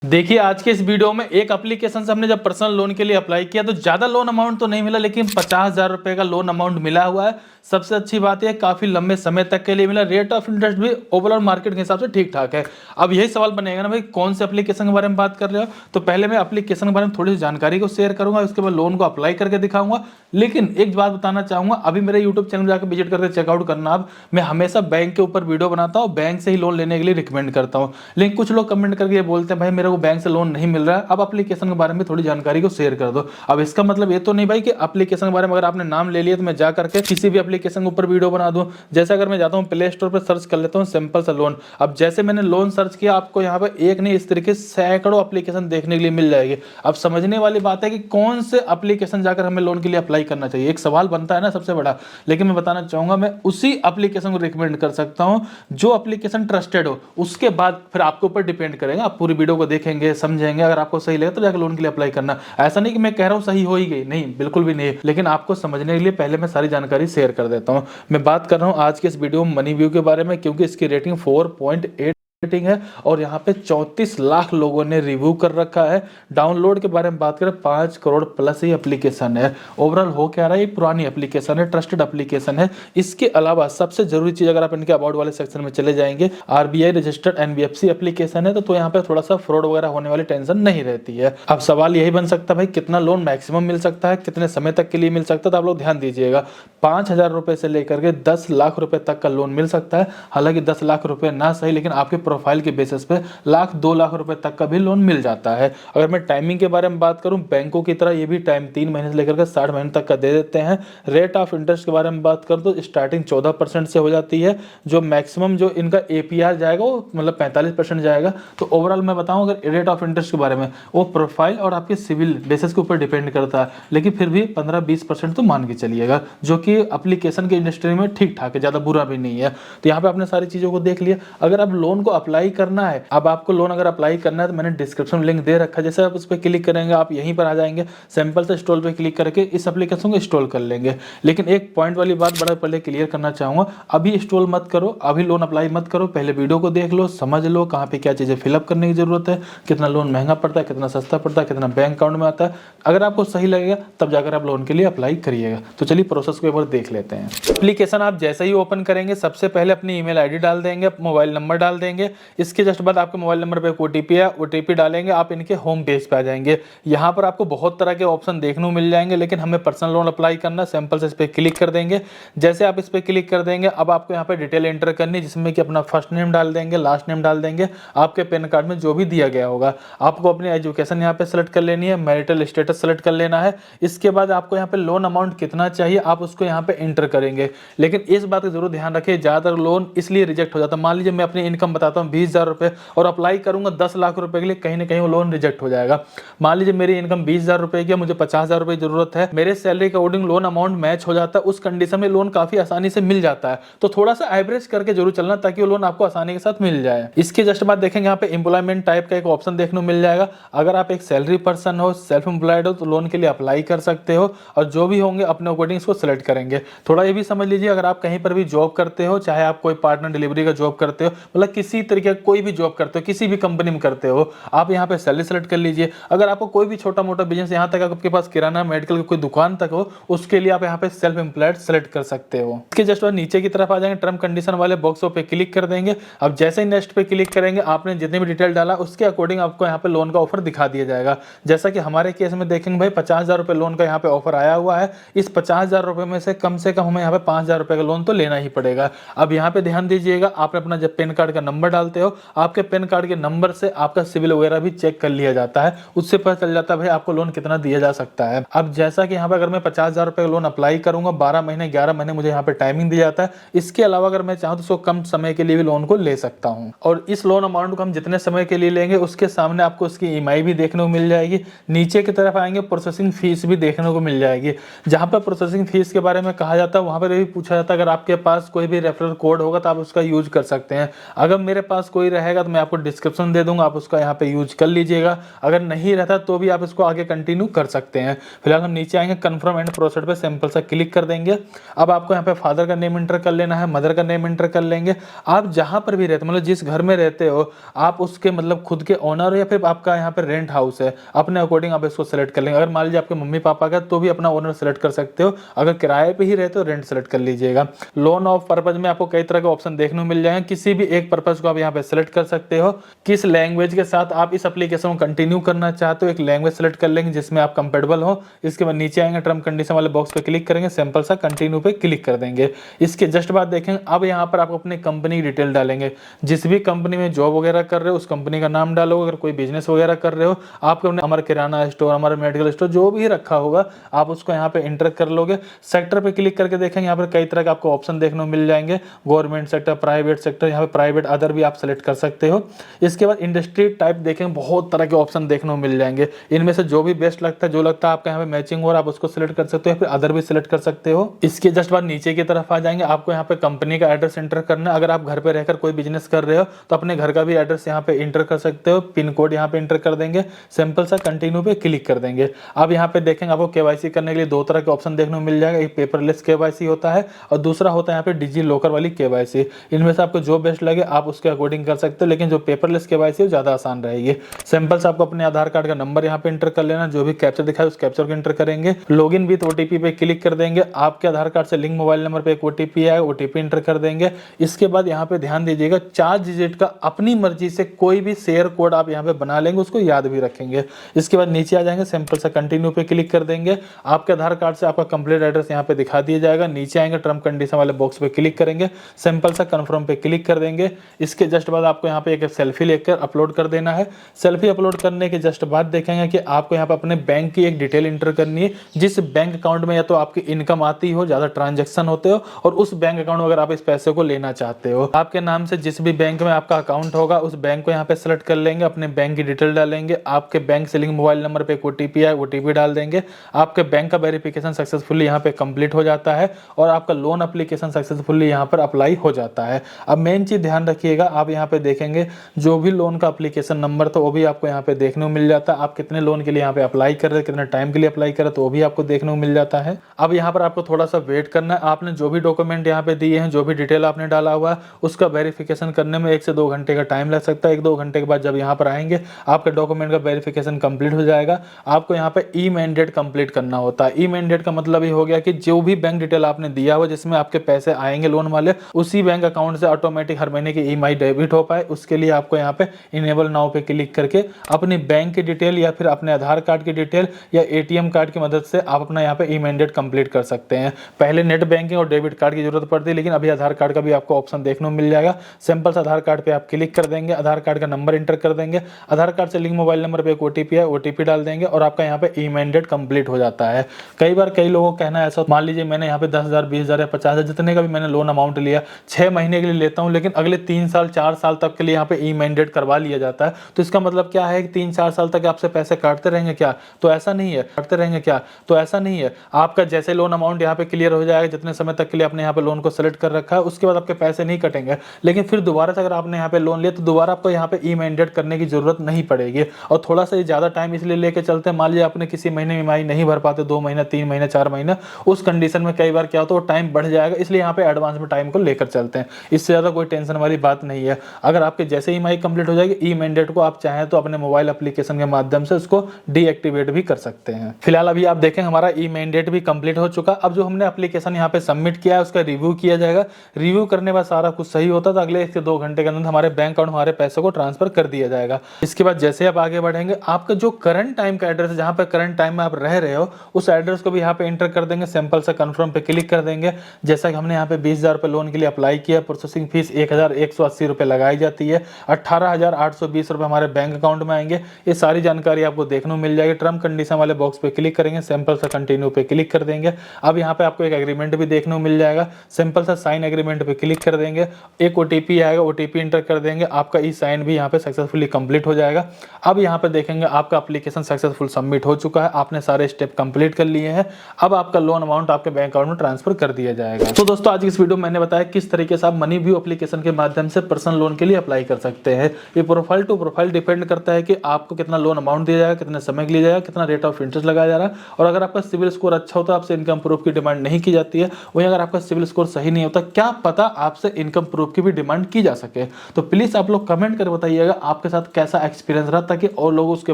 देखिए आज के इस वीडियो में एक एप्लीकेशन से हमने जब पर्सनल लोन के लिए अप्लाई किया तो ज़्यादा लोन अमाउंट तो नहीं मिला, लेकिन 50,000 रुपये का लोन अमाउंट मिला हुआ है। सबसे अच्छी बात है काफ़ी लंबे समय तक के लिए मिला। रेट ऑफ इंटरेस्ट भी ओवरऑल मार्केट के हिसाब से ठीक ठाक है। अब यही सवाल बनेगा ना भाई, कौन से एप्लीकेशन के बारे में बात कर रहे हो। तो पहले मैं एप्लीकेशन के बारे में थोड़ी सी जानकारी को शेयर करूंगा, उसके बाद लोन को अप्लाई करके दिखाऊंगा। लेकिन एक बात बताना चाहूंगा, अभी मेरे यूट्यूब चैनल में जाकर विजिट करके चेकआउट करना। अब मैं हमेशा बैंक के ऊपर वीडियो बनाता हूँ, बैंक से ही लोन लेने के लिए रिकमेंड करता हूँ। लेकिन कुछ लोग कमेंट करके ये बोलते हैं भाई मेरे को बैंक से लोन नहीं मिल रहा है, अब एप्लीकेशन के बारे में थोड़ी जानकारी को शेयर कर दो। अब इसका मतलब ये तो नहीं भाई कि एप्लीकेशन के बारे में अगर आपने नाम ले लिया तो मैं जा करके किसी भी एप्लीकेशन के ऊपर वीडियो बना दूं। जैसे अगर मैं जाता हूं प्ले स्टोर पर सर्च कर लेता हूं सिंपल सा लोन। अब जैसे मैंने लोन सर्च किया, आपको यहाँ पे एक नहीं इस तरीके से सैकड़ों एप्लीकेशन देखने के लिए मिल जाएगी। अब समझने वाली बात है कि कौन से एप्लीकेशन जाकर हमें लोन के लिए अप्लाई करना चाहिए, एक सवाल बनता है ना सबसे बड़ा। लेकिन मैं बताना चाहूंगा मैं उसी एप्लीकेशन को रिकमेंड कर सकता हूं जो एप्लीकेशन ट्रस्टेड हो। उसके बाद फिर आपके ऊपर डिपेंड करेगा, आप पूरी वीडियो को देखेंगे समझेंगे, अगर आपको सही लगे तो जाकर लोन के लिए अप्लाई करना। ऐसा नहीं कि मैं कह रहा हूं सही हो ही गई, नहीं बिल्कुल भी नहीं। लेकिन आपको समझने के लिए पहले मैं सारी जानकारी शेयर कर देता हूं। मैं बात कर रहा हूं आज के इस वीडियो में मनी व्यू के बारे में, क्योंकि इसकी रेटिंग 4.8 रेटिंग है और यहाँ पे 34 लाख लोगों ने रिव्यू कर रखा है। डाउनलोड के बारे में बात करें 5 करोड़ प्लस ही एप्लीकेशन है। ओवरऑल हो क्या रहा है, ये पुरानी एप्लीकेशन है, ट्रस्टेड एप्लीकेशन है। इसके अलावा सबसे जरूरी चीज, अगर आप इनके अबाउट वाले सेक्शन में चले जाएंगे, आरबीआई रजिस्टर्ड एनबीएफसी एप्लीकेशन है, तो यहाँ पे थोड़ा सा फ्रॉड वगैरह होने वाली टेंशन नहीं रहती है। अब सवाल यही बन सकता है भाई कितना लोन मैक्सिमम मिल सकता है, कितने समय तक के लिए मिल सकता है। तो आप लोग ध्यान दीजिएगा, 5,000 रुपए से लेकर के 10 लाख रुपए तक का लोन मिल सकता है। हालांकि 10 लाख रुपए ना सही, लेकिन आपके प्रोफाइल के बेसिस पे 1,00,000 2 लाख रुपए तक का भी लोन मिल जाता है। अगर मैं टाइमिंग के बारे में बात करूं, बैंकों की तरह ये भी टाइम 3 महीने से लेकर के 60 महीने तक का दे देते हैं। रेट ऑफ इंटरेस्ट के बारे में बात करूं तो स्टार्टिंग 14% से हो जाती है, जो मैक्सिमम जो इनका एपीआर जाएगा वो मतलब 45% जाएगा। तो ओवरऑल मैं बताऊं अगर रेट ऑफ इंटरेस्ट के बारे में, वो प्रोफाइल और आपके सिविल बेसिस के ऊपर डिपेंड करता है, लेकिन फिर भी 15-20% तो मान के चलिएगा, जो कि एप्लीकेशन की इंडस्ट्री में ठीक ठाक है, ज्यादा बुरा भी नहीं है। तो यहाँ पे आपने सारी चीजों को देख लिया। अगर आप लोन को अप्लाई करना है, अब आपको लोन अगर अप्लाई करना है तो मैंने डिस्क्रिप्शन में लिंक दे रखा है, जैसे आप उस पर क्लिक करेंगे आप यहीं पर आ जाएंगे, सिंपल से इंस्टॉल पे क्लिक करके इस एप्लीकेशन को इंस्टॉल कर लेंगे। लेकिन एक पॉइंट वाली बात बड़ा पहले क्लियर करना चाहूंगा, अभी इंस्टॉल मत करो, अभी लोन अप्लाई मत करो, पहले वीडियो को देख लो, समझ लो कहाँ पे क्या चीजें फिलअप करने की जरूरत है, कितना लोन महंगा पड़ता है, कितना सस्ता पड़ता है, कितना बैंक अकाउंट में आता है। अगर आपको सही लगेगा तब जाकर आप लोन के लिए अप्लाई करिएगा। तो चलिए प्रोसेस को एक बार देख लेते हैं। एप्लीकेशन आप जैसे ही ओपन करेंगे, सबसे पहले अपनी ईमेल आईडी डाल देंगे, मोबाइल नंबर डाल देंगे। इसके जस्ट बाद आपके मोबाइल नंबर पे एक ओटीपी है, ओटीपी डालेंगे, आप इनके होम पेज पे आ जाएंगे। यहाँ पर आपको बहुत तरह के ऑप्शन देखने को मिल जाएंगे, लेकिन हमें पर्सनल लोन अप्लाई करना, सिंपल से इस पर क्लिक कर देंगे। जैसे आप इस पर क्लिक कर देंगे, अब आपको यहाँ पे डिटेल एंटर करनी है, जिसमें कि अपना फर्स्ट नेम डाल देंगे, लास्ट नेम डाल देंगे, आपके पैन कार्ड में जो भी दिया गया होगा। आपको अपनी एजुकेशन यहाँ पे सेलेक्ट कर लेनी है, मैरिटल स्टेटस सेलेक्ट कर लेना है। इसके बाद आपको यहाँ पे लोन अमाउंट कितना चाहिए आप उसको यहाँ पे एंटर करेंगे। लेकिन इस बात का जरूर ध्यान रखिए, ज्यादातर लोन इसलिए रिजेक्ट हो जाता है। मान लीजिए मैं अपनी इनकम बताता हूँ 20,000 रुपए और अप्लाई करूंगा 10 लाख रुपए के लिए, कहीं ना कहीं वो लोन रिजेक्ट हो जाएगा। मान लीजिए मेरी इनकम 20,000 रुपए की है, मुझे 50,000 रुपए की जरूरत है, मेरे सैलरी के अकॉर्डिंग लोन अमाउंट मैच हो जाता है, उस कंडीशन में लोन काफी आसानी से मिल जाता है। तो थोड़ा सा एवरेज करके जरूर चलना, ताकि वो लोन आपको आसानी के साथ मिल जाए। इसके जस्ट बाद देखेंगे यहाँ पे एम्प्लॉयमेंट टाइप का एक ऑप्शन देखने को मिल जाएगा। अगर आप एक सैलरी पर्सन हो, सेल्फ एम्प्लॉयड हो, तो लोन के लिए अप्लाई कर सकते हो, और जो भी होंगे अपने अकॉर्डिंग इसको सिलेक्ट करेंगे। थोड़ा ये भी समझ लीजिए, अगर आप कहीं पर भी जॉब करते हो, चाहे आप कोई पार्टनर डिलीवरी का जॉब करते हो, मतलब किसी तरीके का कोई भी जॉब करते हो, किसी भी कंपनी में करते हो, आप यहाँ पे सैलरी सेलेक्ट कर लीजिए। अगर आपको कोई भी छोटा मोटा बिजनेस, यहाँ तक आपके पास किराना मेडिकल की कोई दुकान तक हो, उसके लिए आप यहाँ पे सेल्फ एम्प्लॉयड सेलेक्ट कर सकते हो। इसके जस्ट बाद नीचे की तरफ आ जाएंगे, टर्म कंडीशन वाले बॉक्सों पे क्लिक कर देंगे। अब जैसे ही नेक्स्ट पे क्लिक करेंगे, आपने जितने भी डिटेल डाला उसके अकॉर्डिंग आपको यहाँ पे लोन का ऑफर दिखा दिया जाएगा। जैसा कि हमारे केस में देखेंगे भाई 50,000 रुपए लोन का यहाँ पे ऑफर आया हुआ है। इस 50,000 रुपए में से कम हमें यहाँ पे 5,000 रुपए का लोन तो लेना ही पड़ेगा। अब यहाँ पे ध्यान दीजिएगा, आपने अपना जब पैन कार्ड का नंबर डालते हो, आपके पैन कार्ड के नंबर से आपका सिविल वगैरह भी चेक कर लिया जाता है, उससे पता चल जाता है भाई आपको लोन कितना दिया जा सकता है। अब जैसा कि यहाँ पे अगर मैं 50,000 रुपए का लोन अप्लाई करूंगा, 12 महीने 11 महीने मुझे यहाँ पे टाइमिंग दिया जाता है। इसके अलावा अगर मैं चाहूँ तो उसको कम समय के लिए भी लोन को ले सकता हूँ, और इस लोन अमाउंट को हम जितने समय के लिए लेंगे उसके सामने आपको उसकी ईएमआई भी देखने को मिल जाएगी। नीचे की तरफ आएंगे, प्रोसेसिंग फीस भी देखने को मिल जाएगी। जहाँ पर प्रोसेसिंग फीस के बारे में कहा जाता है, वहाँ पर भी पूछा जाता है अगर आपके पास कोई भी रेफरल कोड होगा तो आप उसका यूज कर सकते हैं। अगर मेरे मेरे पास कोई रहेगा तो मैं आपको डिस्क्रिप्शन दे दूंगा, आप उसका यहाँ पे यूज कर लीजिएगा। अगर नहीं रहता तो भी आप इसको आगे कंटिन्यू कर सकते हैं। फिलहाल हम नीचे आएंगे, कन्फर्म एंड प्रोसीड पे सिंपल सा क्लिक कर देंगे। अब आपको यहाँ पे फादर का नेम एंटर कर लेना है, मदर का नेम एंटर कर लेंगे। आप जहाँ पर भी रहते मतलब जिस घर में रहते हो आप उसके मतलब खुद के ओनर हो या फिर आपका यहाँ पे रेंट हाउस है, अपने अकॉर्डिंग आप इसको सेलेक्ट कर लेंगे। अगर मान लीजिए आपके मम्मी पापा का तो भी अपना ओनर सेलेक्ट कर सकते हो, अगर किराए पे ही रहते हो रेंट सेलेक्ट कर लीजिएगा। लोन ऑफ पर्पज में आपको कई तरह के ऑप्शन देखने को मिल जाएंगे, किसी भी एक पर्पज को आप यहाँ पे सेलेक्ट कर सकते हो। किस लैंग्वेज के साथ आप इस एप्लीकेशन को कंटिन्यू करना चाहते हो, एक लैंग्वेज सेलेक्ट कर लेंगे जिसमें आप कंफर्टेबल हो। इसके बाद नीचे आएंगे, टर्म कंडीशन वाले बॉक्स पे क्लिक करेंगे, सिंपल सा कंटिन्यू पे क्लिक कर देंगे। इसके जस्ट बाद देखेंगे अब यहाँ पर आप अपनी कंपनी की डिटेल डालेंगे, जिस भी कंपनी में जॉब वगैरह कर रहे हो उस कंपनी का नाम डालोगे। अगर कोई बिजनेस वगैरह कर रहे हो आपको हमारा किराना स्टोर, हमारा मेडिकल स्टोर जो भी रखा होगा आप उसको यहाँ पे एंटर कर लोगे। सेक्टर पे क्लिक करके देखेंगे यहाँ पर कई तरह के आपको ऑप्शन देखने को मिल जाएंगे, गवर्नमेंट सेक्टर, प्राइवेट सेक्टर, यहाँ पे प्राइवेट अदर भी आप सेलेक्ट कर सकते हो। इसके बाद इंडस्ट्री टाइप देखेंगे, बहुत तरह के ऑप्शन देखने को मिल जाएंगे, इनमें से जो भी बेस्ट लगता है, जो लगता है आपका यहाँ पे मैचिंग हो रहा है आप उसको सिलेक्ट कर सकते हो, फिर अदर भी सिलेक्ट कर सकते हो। इसके जस्ट बाद नीचे की तरफ आ जाएंगे, आपको यहाँ पे कंपनी का एड्रेस एंटर करना है। अगर आप घर पे रहकर कोई बिजनेस कर रहे हो तो अपने घर का भी एड्रेस यहाँ पे एंटर कर सकते हो, पिन कोड यहाँ पे एंटर कर देंगे, सिंपल सा कंटिन्यू पे क्लिक कर देंगे। अब यहाँ पे देखेंगे आपको केवाईसी करने के लिए दो तरह के ऑप्शन देखने को मिल जाएगा, एक पेपरलेस केवाईसी होता है और दूसरा होता है यहाँ पे डिजी लॉकर वाली केवाईसी। इनमें से आपको जो बेस्ट लगे आप उसके अकॉर्डिंग कर सकते हो, लेकिन जो पेपरलेस केवाईसी है ज्यादा आसान रहेगी। सिंपल से आपको अपने आधार कार्ड का नंबर यहाँ पे एंटर कर लेना, जो भी कैप्चर दिखाए उस कैप्चर को एंटर करेंगे, लॉगिन विद ओटीपी पे क्लिक कर देंगे। आपके आधार कार्ड से लिंक मोबाइल नंबर पे एक ओटीपी है, ओटीपी एंटर कर देंगे। इसके बाद यहाँ पे ध्यान दीजिएगा 4 डिजिट का अपनी मर्जी से कोई भी शेयर कोड आप यहाँ पे बना लेंगे, उसको याद भी रखेंगे। इसके बाद नीचे आ जाएंगे, सिंपल सा कंटिन्यू पे क्लिक कर देंगे। आपके आधार कार्ड से आपका कंप्लीट एड्रेस यहाँ पे दिखा दिया जाएगा। नीचे आएंगे, टर्म कंडीशन वाले बॉक्स पे क्लिक करेंगे, सिंपल सा कंफर्म पे क्लिक कर देंगे। इसके जस्ट बाद आपको यहाँ पे एक सेल्फी लेकर अपलोड कर देना है। सेल्फी अपलोड करने के जस्ट बाद देखेंगे कि आपको यहाँ पे अपने बैंक की एक डिटेल इंटर करनी है, जिस बैंक अकाउंट में या तो आपकी इनकम आती हो, ज्यादा ट्रांजेक्शन होते हो, और उस बैंक अकाउंट में अगर आप इस पैसे को लेना चाहते हो, आपके नाम से जिस भी बैंक में आपका अकाउंट होगा उस बैंक को यहाँ पे सेलेक्ट कर लेंगे, अपने बैंक की डिटेल डालेंगे। आपके बैंक से लिंक मोबाइल नंबर पे एक ओटीपी है, ओटीपी डाल देंगे। आपके बैंक का वेरिफिकेशन सक्सेसफुली यहाँ पे कंप्लीट हो जाता है और आपका लोन एप्लीकेशन सक्सेसफुली यहाँ पर अप्लाई हो जाता है। अब मेन चीज ध्यान रखिएगा, आप यहाँ पे देखेंगे जो भी लोन का एप्लीकेशन नंबर तो वो भी आपको यहाँ पे देखने को मिल जाता है। आप कितने लोन के लिए यहाँ पे अप्लाई कर रहे हैं, कितने टाइम के लिए अप्लाई कर रहे हैं तो वो भी आपको देखने को मिल जाता है। अब यहाँ पर आपको थोड़ा सा वेट करना है। आपने जो भी डॉक्यूमेंट यहाँ पे दिए हैं, जो भी डिटेल आपने डाला हुआ है, उसका वेरिफिकेशन करने में 1 से 2 घंटे का टाइम लग सकता है। 1-2 घंटे के बाद जब यहाँ पर आएंगे आपके डॉक्यूमेंट का वेरिफिकेशन कंप्लीट हो जाएगा। आपको यहाँ पे ई मैंडेट कंप्लीट करना होता है। ई मैंडेट का मतलब ये हो गया कि जो भी बैंक डिटेल आपने दिया हुआ जिसमें आपके पैसे आएंगे लोन वाले, उसी बैंक अकाउंट से ऑटोमेटिक हर महीने की ईएमआई डेबिट हो पाए, उसके लिए आपको यहाँ पे इनेबल नाउ पे क्लिक करके अपनी बैंक की डिटेल या फिर अपने आधार कार्ड की डिटेल या एटीएम कार्ड की मदद से आप अपना यहाँ पे ई मैंडेट कंप्लीट कर सकते हैं। पहले नेट बैंकिंग और डेबिट कार्ड की जरूरत पड़ती है, लेकिन अभी आधार कार्ड का भी आपको ऑप्शन देखने को मिल जाएगा। सिंपल से आधार कार्ड पे आप क्लिक कर देंगे, आधार कार्ड का नंबर इंटर कर देंगे, आधार कार्ड से लिंक मोबाइल नंबर पे एक ओटीपी है, ओटीपी डाल देंगे और आपका यहाँ पे ई मैंडेट कंप्लीट हो जाता है। कई बार कई लोगों का कहना ऐसा, मान लीजिए मैंने यहाँ पे 10,000, 20,000 या 50,000 जितने का भी मैंने लोन अमाउंट लिया, 6 महीने के लिए लेता हूँ, लेकिन अगले 3 साल 4 साल तक के लिए यहाँ पे ई मैंडेट करवा लिया जाता है। तो इसका मतलब क्या है कि 3-4 साल तक आपसे पैसे काटते रहेंगे क्या? तो ऐसा नहीं है। काटते रहेंगे क्या? तो ऐसा नहीं है। आपका जैसे लोन अमाउंट यहाँ पे क्लियर हो जाएगा, जितने समय तक के लिए आपने यहाँ पे लोन को सेलेक्ट कर रखा है, उसके बाद आपके पैसे नहीं कटेंगे। लेकिन फिर दोबारा से अगर आपने यहाँ पे लोन लिया तो दोबारा आपको यहाँ पे ई मैंडेट करने की जरूरत नहीं पड़ेगी। और थोड़ा सा ज्यादा टाइम इसलिए लेके चलते हैं, मान लीजिए आपने किसी महीने में ईएमआई नहीं भर पाते, 2 महीना, 3 महीने, 4 महीना, उस कंडीशन में कई बार क्या होता है टाइम बढ़ जाएगा, इसलिए यहाँ पे एडवांस में टाइम को लेकर चलते हैं। इससे ज्यादा कोई टेंशन वाली बात नहीं है। अगर आपके जैसे ईएमआई कंप्लीट हो जाएगी, ई मैंडेट को आप चाहें तो अपने मोबाइल एप्लीकेशन के माध्यम से उसको डीएक्टिवेट भी कर सकते हैं। फिलहाल अभी आप देखें हमारा ई मैंडेट भी कंप्लीट हो चुका। अब जो हमने एप्लीकेशन यहाँ पे सबमिट किया है उसका रिव्यू किया जाएगा। रिव्यू करने बाद सारा कुछ सही होता है तो अगले 1 से 2 घंटे के अंदर हमारे बैंक अकाउंट हमारे पैसे को ट्रांसफर कर दिया जाएगा। इसके बाद जैसे आप आगे बढ़ेंगे, आपका जो करंट टाइम का एड्रेस है, जहाँ पे करंट टाइम में आप रह रहे हो, उस एड्रेस को भी यहाँ पे एंटर कर देंगे। सिंपल सा कंफर्म पे क्लिक कर देंगे। जैसा कि हमने यहाँ पे 20,000 रुपए लोन के लिए अप्लाई किया, प्रोसेसिंग फीस 1,180 रुपए लगाई जाती है, 18,820 रुपए हमारे बैंक अकाउंट में आएंगे। ये सारी जानकारी आपको देखने को मिल जाएगी। टर्म कंडीशन वाले बॉक्स पे क्लिक करेंगे, सिंपल सा कंटिन्यू पे क्लिक कर देंगे। अब यहाँ पे आपको एक एग्रीमेंट भी देखने को मिल जाएगा। सिंपल सा साइन एग्रीमेंट पे क्लिक कर देंगे। एक ओटीपी आएगा, ओटीपी एंटर कर देंगे। आपका ई साइन भी यहाँ पे सक्सेसफुली कंप्लीट हो जाएगा। अब यहाँ पे देखेंगे आपका एप्लीकेशन सक्सेसफुल सबमिट हो चुका है। आपने सारे स्टेप कंप्लीट कर लिए हैं। अब आपका लोन अमाउंट आपके बैंक अकाउंट में ट्रांसफर कर दिया जाएगा। तो दोस्तों आज की इस वीडियो में मैंने बताया किस तरीके से आप मनी व्यू एप्लीकेशन के माध्यम से पर्सनल लोन के लिए अप्लाई कर सकते हैं। ये प्रोफाइल टू प्रोफाइल डिपेंड करता है कि आपको कितना लोन अमाउंट दिया जाएगा, कितने समय के लिए जाएगा, कितना रेट ऑफ इंटरेस्ट लगाया जा रहा है। और अगर आपका सिविल स्कोर अच्छा होता है आपसे इनकम प्रूफ की डिमांड नहीं की जाती है। वहीं अगर आपका सिविल स्कोर सही नहीं होता, क्या पता आपसे इनकम प्रूफ की भी डिमांड की जा सके। तो प्लीज आप लोग कमेंट कर बताइएगा आपके साथ कैसा एक्सपीरियंस रहा, ताकि और लोग उसके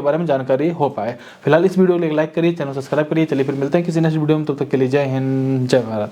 बारे में जानकारी हो पाए। फिलहाल इस वीडियो को लाइक करिए, चैनल सब्सक्राइब करिए। चलिए फिर मिलते हैं किसी नेक्स्ट वीडियो में, तब तक के लिए जय हिंद, जय भारत।